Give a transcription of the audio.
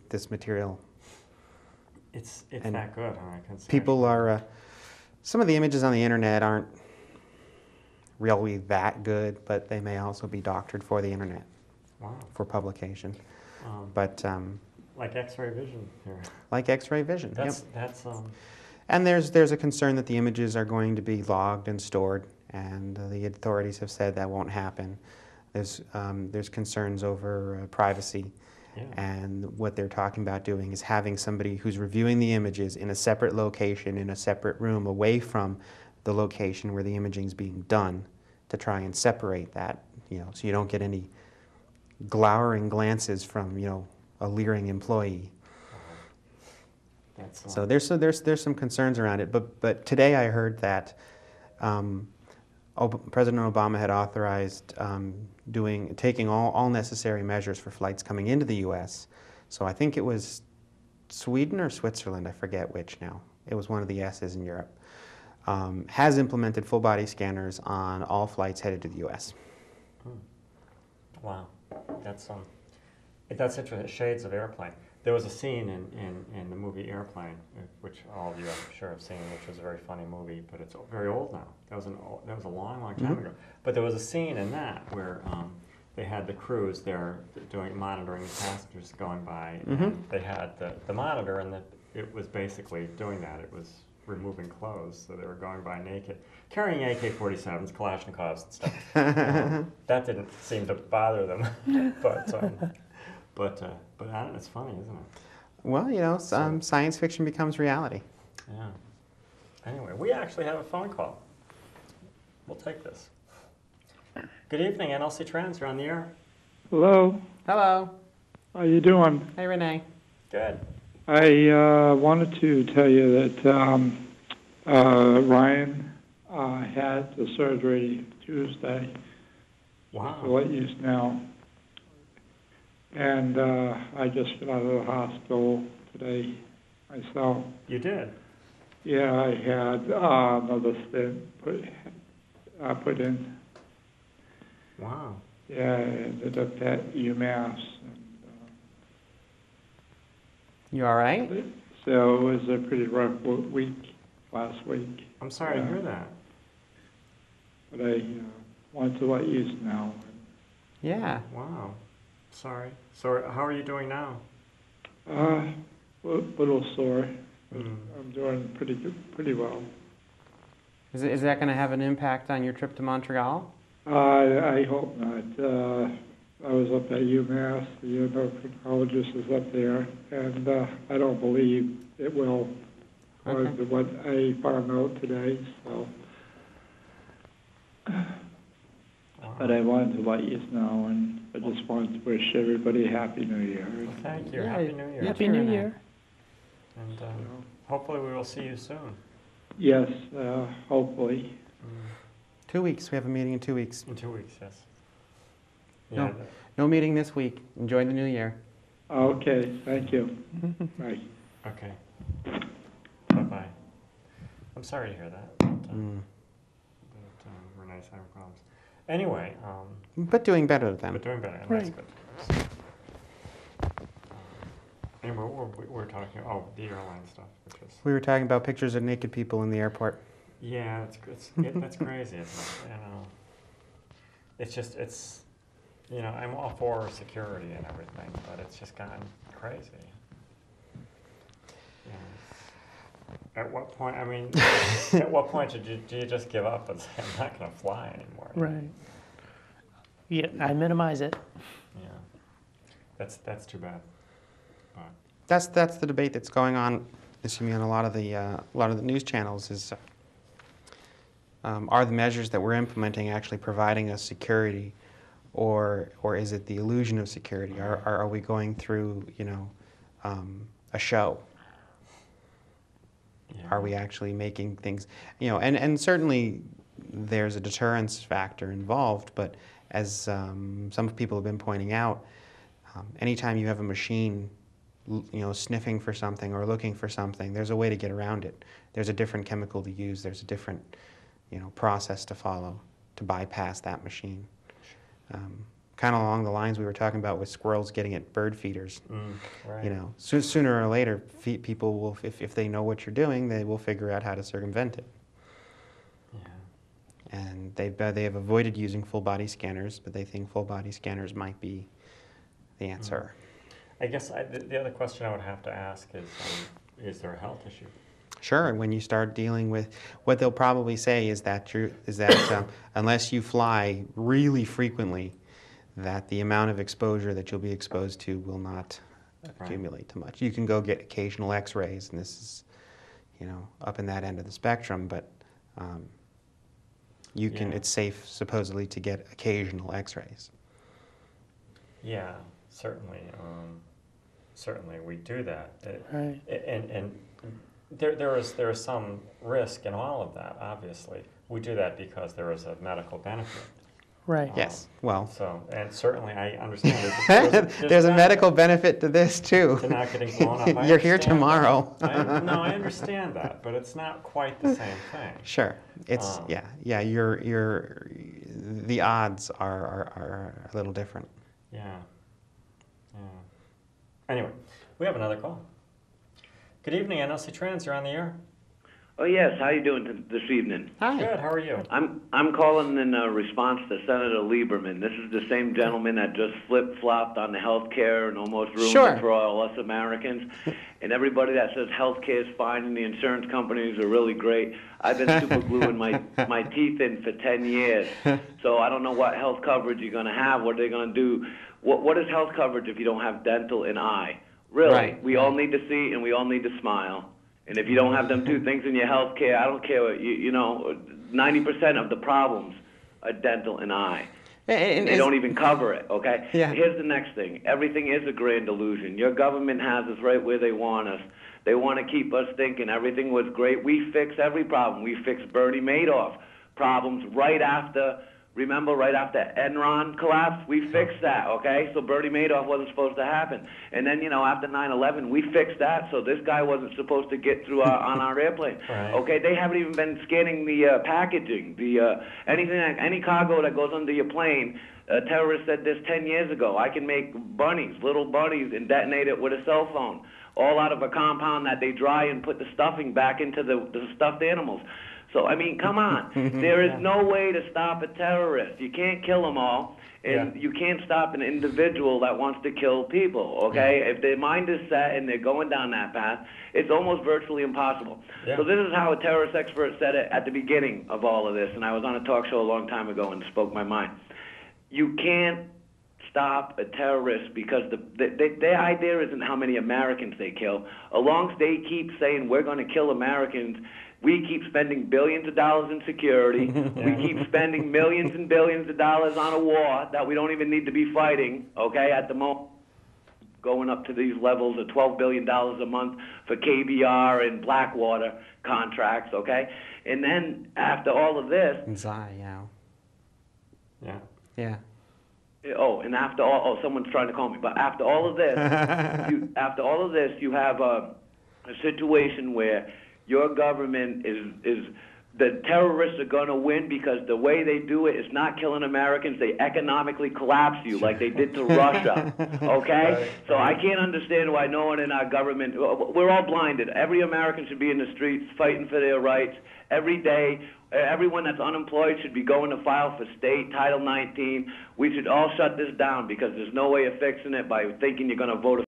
this material. It's And that good, huh? People are, some of the images on the internet aren't really that good, but they may also be doctored for the internet. Wow. For publication. But like X-ray vision here. Like X-ray vision. That's And there's a concern that the images are going to be logged and stored, and the authorities have said that won't happen. There's concerns over privacy. Yeah. And what they're talking about doing is having somebody who's reviewing the images in a separate location, in a separate room, away from the location where the imaging is being done, to try and separate that, so you don't get any glowering glances from, a leering employee. So there's some concerns around it. But today I heard that President Obama had authorized taking all necessary measures for flights coming into the U.S. So I think it was Sweden or Switzerland, I forget which now. It was one of the S's in Europe. Has implemented full body scanners on all flights headed to the U.S. Wow, that's interesting. Shades of Airplane. There was a scene in the movie Airplane, which all of you I'm sure have seen, which was a very funny movie, but it's very old now. That was a long time ago. But there was a scene in that where they had the crews there monitoring the passengers going by, and they had the monitor, and it was basically doing that. It was removing clothes, so they were going by naked, carrying AK-47s, Kalashnikovs, and stuff. That didn't seem to bother them, but I don't know, it's funny, isn't it? Well, science fiction becomes reality. Yeah. Anyway, we actually have a phone call. We'll take this. Good evening, NLC Trends. You're on the air. Hello. Hello. How you doing? Hey, Renee. Good. I wanted to tell you that Ryan had the surgery Tuesday. Wow. For what use now? And I just got out of the hospital today myself. You did? Yeah, I had another stent put in. Wow. Yeah, I ended up at UMass. You all right? So it was a pretty rough week last week. I'm sorry to hear that. But I wanted to let you know. Yeah. Wow. Sorry. So how are you doing now? A little sore. I'm doing pretty well. Is that going to have an impact on your trip to Montreal? I hope not. I was up at UMass. The endocrinologist is up there, and I don't believe it will, according to what I found out today. So, but I wanted to let you know, and I just wanted to wish everybody a Happy New Year. Well, thank you. Happy New Year. Happy New Year. And hopefully we will see you soon. Yes, hopefully. 2 weeks. We have a meeting in 2 weeks. In 2 weeks, yes. Yeah. No meeting this week. Enjoy the new year. Okay, thank you. Bye. Okay. Bye-bye. I'm sorry to hear that. But, Renee's having problems. Anyway. But doing better than them. But doing better. Right. That's good. Anyway, we're talking, the airline stuff. We were talking about pictures of naked people in the airport. Yeah, that's crazy, isn't it? I'm all for security and everything, but it's just gotten crazy. At what point, at what point do you just give up and say, I'm not going to fly anymore? Right. Yeah, I minimize it. Yeah. That's too bad. But. That's the debate that's going on. On a lot of the news channels is. Are the measures that we're implementing actually providing us security, or is it the illusion of security? Are we going through a show? Yeah. Are we actually making things and certainly there's a deterrence factor involved, but as some people have been pointing out, anytime you have a machine sniffing for something or looking for something, there's a way to get around it. There's a different chemical to use. There's a different process to follow to bypass that machine. kind of along the lines we were talking about with squirrels getting at bird feeders. Right. You know, sooner or later, people will, if they know what you're doing, they will figure out how to circumvent it. Yeah. And they have avoided using full body scanners, but they think full body scanners might be the answer. I guess the other question I would have to ask is there a health issue? Sure. When you start dealing with, what they'll probably say is that unless you fly really frequently, that the amount of exposure that you'll be exposed to will not accumulate too much. You can go get occasional X-rays, and this is, you know, up in that end of the spectrum, but you can. Yeah. It's safe, supposedly, to get occasional X-rays. Yeah, certainly. Certainly, we do that. Right. And there is some risk in all of that. Obviously, we do that because there is a medical benefit. Right. Yes. Well, So, and certainly I understand there's a medical benefit to this too. to not getting blown up. I You're here understand tomorrow. that. No, I understand that, but it's not quite the same thing. Sure. It's yeah. The odds are a little different. Yeah. Yeah. Anyway, we have another call. Good evening, NLC Trans. You're on the air. Oh yes, how you doing this evening? Hi. Good. How are you? I'm calling in response to Senator Lieberman. This is the same gentleman that just flip-flopped on the health care and almost ruined Sure. it for all us Americans. And everybody that says health care is fine and the insurance companies are really great. I've been super gluing my teeth in for 10 years. So I don't know what health coverage you're going to have. What are they going to do? What is health coverage if you don't have dental and eye? Really, Right. we all need to see and we all need to smile. And if you don't have them two things in your health care, I don't care what, you know, 90% of the problems are dental and eye. And They don't even cover it, okay? Yeah. Here's the next thing. Everything is a grand illusion. Your government has us right where they want us. They want to keep us thinking everything was great. We fix every problem. We fixed Bernie Madoff problems right after Enron collapsed? We fixed that, okay? So Bernie Madoff wasn't supposed to happen. And then, you know, after 9/11, we fixed that, so this guy wasn't supposed to get through on our airplane. Right. Okay, they haven't even been scanning the packaging, any cargo that goes under your plane. A terrorist said this 10 years ago. I can make little bunnies, and detonate it with a cell phone, all out of a compound that they dry and put the stuffing back into the stuffed animals. So, I mean, come on. There is no way to stop a terrorist. You can't kill them all, and you can't stop an individual that wants to kill people, okay? If their mind is set and they're going down that path, it's almost virtually impossible. Yeah. So this is how a terrorist expert said it at the beginning of all of this, and I was on a talk show a long time ago and spoke my mind. You can't stop a terrorist because their idea isn't how many Americans they kill. As long as they keep saying we're going to kill Americans, we keep spending billions of dollars in security. We keep spending millions and billions of dollars on a war that we don't even need to be fighting, okay, at the moment. Going up to these levels of $12 billion a month for KBR and Blackwater contracts, okay? And then after all of this... yeah. Yeah. Yeah. Oh, and after all... Oh, someone's trying to call me. But after all of this, you have a situation where your government is the terrorists are going to win because the way they do it is not killing Americans. They economically collapse you like they did to Russia, okay? Right. So I can't understand why no one in our government, we're all blinded. Every American should be in the streets fighting for their rights every day. Everyone that's unemployed should be going to file for state Title 19. We should all shut this down because there's no way of fixing it by thinking you're going to vote